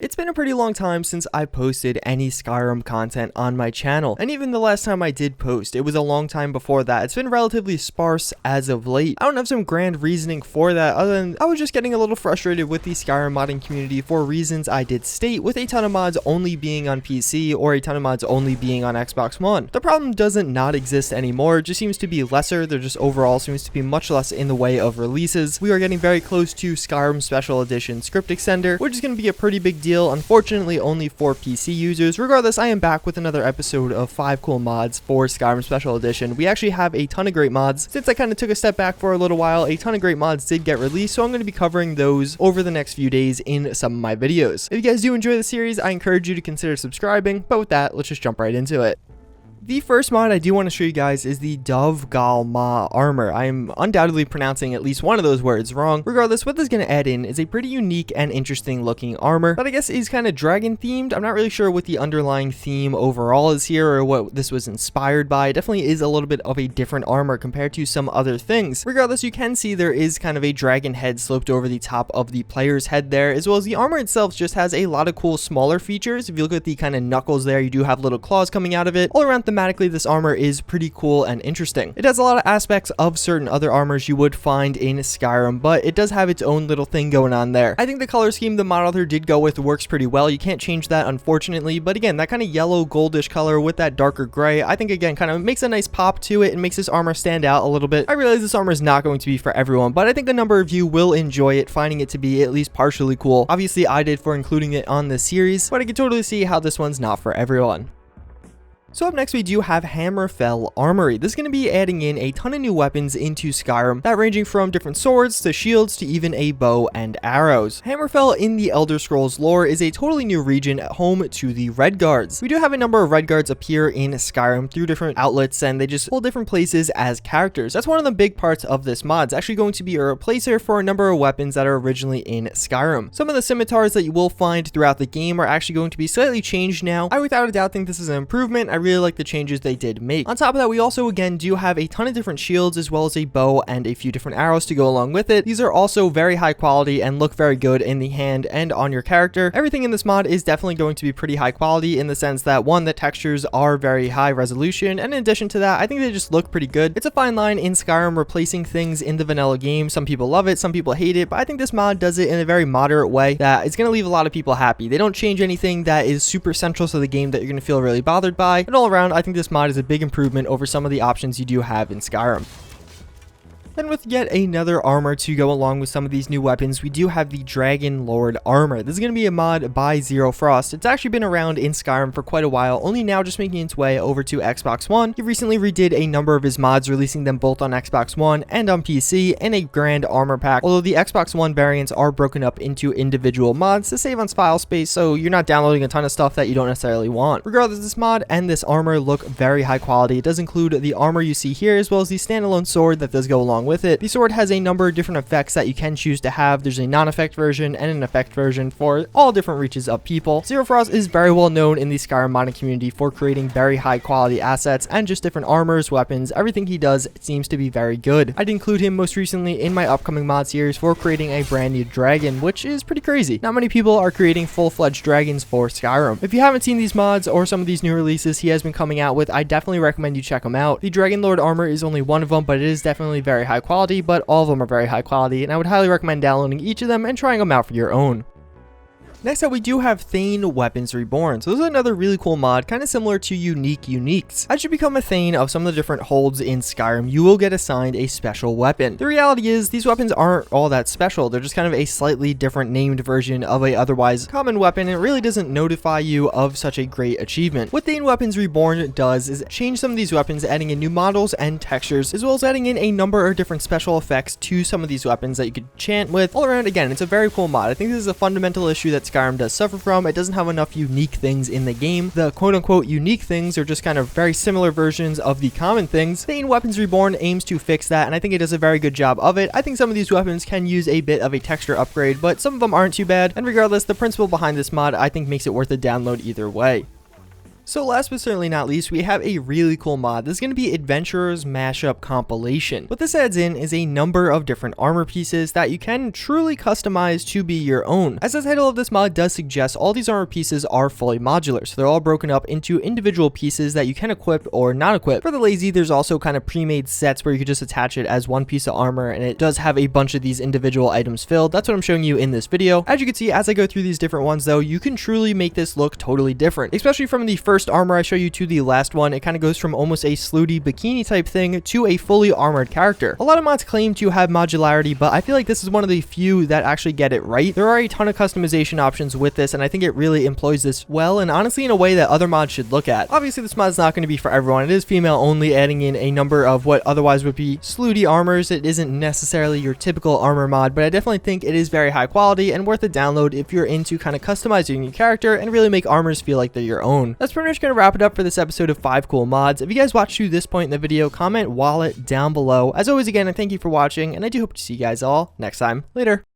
It's been a pretty long time since I posted any Skyrim content on my channel, and even the last time I did post, it was a long time before that. It's been relatively sparse as of late. I don't have some grand reasoning for that, other than I was just getting a little frustrated with the Skyrim modding community for reasons I did state, with a ton of mods only being on PC or a ton of mods only being on Xbox One. The problem doesn't not exist anymore, it just seems to be lesser. There just overall seems to be much less in the way of releases. We are getting very close to Skyrim Special Edition Script Extender, which is going to be a pretty big deal. Unfortunately, only for PC users. Regardless, I am back with another episode of 5 cool mods for Skyrim Special Edition. We actually have a ton of great mods. Since I kind of took a step back for a little while, a ton of great mods did get released, so I'm going to be covering those over the next few days in some of my videos. If you guys do enjoy the series, I encourage you to consider subscribing, but with that, let's just jump right into it. The first mod I do want to show you guys is the Dov Gal Mah Armor. I am undoubtedly pronouncing at least one of those words wrong. Regardless, what this is going to add in is a pretty unique and interesting looking armor that I guess is kind of dragon themed. I'm not really sure what the underlying theme overall is here or what this was inspired by. It definitely is a little bit of a different armor compared to some other things. Regardless, you can see there is kind of a dragon head sloped over the top of the player's head there, as well as the armor itself just has a lot of cool smaller features. If you look at the kind of knuckles there, you do have little claws coming out of it. All around thematically, this armor is pretty cool and interesting. It has a lot of aspects of certain other armors you would find in Skyrim, but it does have its own little thing going on there. I think the color scheme the mod author did go with works pretty well. You can't change that, unfortunately, but again, that kind of yellow goldish color with that darker gray, I think again kind of makes a nice pop to it and makes this armor stand out a little bit. I realize this armor is not going to be for everyone, but I think a number of you will enjoy it, finding it to be at least partially cool. Obviously, I did for including it on this series, but I can totally see how this one's not for everyone. So up next we do have Hammerfell Armory. This is going to be adding in a ton of new weapons into Skyrim, that ranging from different swords to shields to even a bow and arrows. Hammerfell in the Elder Scrolls lore is a totally new region at home to the Redguards. We do have a number of Redguards appear in Skyrim through different outlets, and they just hold different places as characters. That's one of the big parts of this mod. It's actually going to be a replacer for a number of weapons that are originally in Skyrim. Some of the scimitars that you will find throughout the game are actually going to be slightly changed now. I without a doubt think this is an improvement. I really like the changes they did make. On top of that, we also again do have a ton of different shields as well as a bow and a few different arrows to go along with it. These are also very high quality and look very good in the hand and on your character. Everything in this mod is definitely going to be pretty high quality in the sense that one, the textures are very high resolution, and in addition to that, I think they just look pretty good. It's a fine line in Skyrim replacing things in the vanilla game. Some people love it, some people hate it, but I think this mod does it in a very moderate way that is going to leave a lot of people happy. They don't change anything that is super central to the game that you're going to feel really bothered by, and all around I think this mod is a big improvement over some of the options you do have in Skyrim. Then with yet another armor to go along with some of these new weapons, we do have the Dragonlord Armor. This is going to be a mod by Zero Frost. It's actually been around in Skyrim for quite a while, only now just making its way over to Xbox One. He recently redid a number of his mods, releasing them both on Xbox One and on PC in a grand armor pack, although the Xbox One variants are broken up into individual mods to save on file space, so you're not downloading a ton of stuff that you don't necessarily want. Regardless, this mod and this armor look very high quality. It does include the armor you see here, as well as the standalone sword that does go along with it. The sword has a number of different effects that you can choose to have. There's a non-effect version and an effect version for all different reaches of people. Zero Frost is very well known in the Skyrim modding community for creating very high quality assets and just different armors, weapons. Everything he does seems to be very good. I'd include him most recently in my upcoming mod series for creating a brand new dragon, which is pretty crazy. Not many people are creating full-fledged dragons for Skyrim. If you haven't seen these mods or some of these new releases he has been coming out with, I definitely recommend you check them out. The Dragonlord Armor is only one of them, but it is definitely very high quality, but all of them are very high quality, and I would highly recommend downloading each of them and trying them out for your own. Next up, we do have Thane Weapons Reborn. So this is another really cool mod, kind of similar to Uniques. As you become a Thane of some of the different holds in Skyrim, you will get assigned a special weapon. The reality is, these weapons aren't all that special. They're just kind of a slightly different named version of a otherwise common weapon, and it really doesn't notify you of such a great achievement. What Thane Weapons Reborn does is change some of these weapons, adding in new models and textures, as well as adding in a number of different special effects to some of these weapons that you could chant with. All around, again, it's a very cool mod. I think this is a fundamental issue that Skyrim does suffer from. It doesn't have enough unique things in the game. The quote-unquote unique things are just kind of very similar versions of the common things. Thane Weapons Reborn aims to fix that, and I think it does a very good job of it. I think some of these weapons can use a bit of a texture upgrade, but some of them aren't too bad, and regardless, the principle behind this mod I think makes it worth a download either way. So last but certainly not least, we have a really cool mod. This is going to be Adventurer's Mashup Compilation. What this adds in is a number of different armor pieces that you can truly customize to be your own. As the title of this mod does suggest, all these armor pieces are fully modular, so they're all broken up into individual pieces that you can equip or not equip. For the lazy, there's also kind of pre-made sets where you could just attach it as one piece of armor, and it does have a bunch of these individual items filled. That's what I'm showing you in this video. As you can see, as I go through these different ones though, you can truly make this look totally different, especially from the first armor I show you to the last one. It kind of goes from almost a slutty bikini type thing to a fully armored character. A lot of mods claim to have modularity, but I feel like this is one of the few that actually get it right. There are a ton of customization options with this, and I think it really employs this well, and honestly in a way that other mods should look at. Obviously this mod is not going to be for everyone. It is female only, adding in a number of what otherwise would be slutty armors. It isn't necessarily your typical armor mod, but I definitely think it is very high quality and worth a download if you're into kind of customizing your character and really make armors feel like they're your own. That's pretty much going to wrap it up for this episode of 5 cool mods. If you guys watched to this point in the video, comment wallet down below. As always, again, I thank you for watching, and I do hope to see you guys all next time. Later.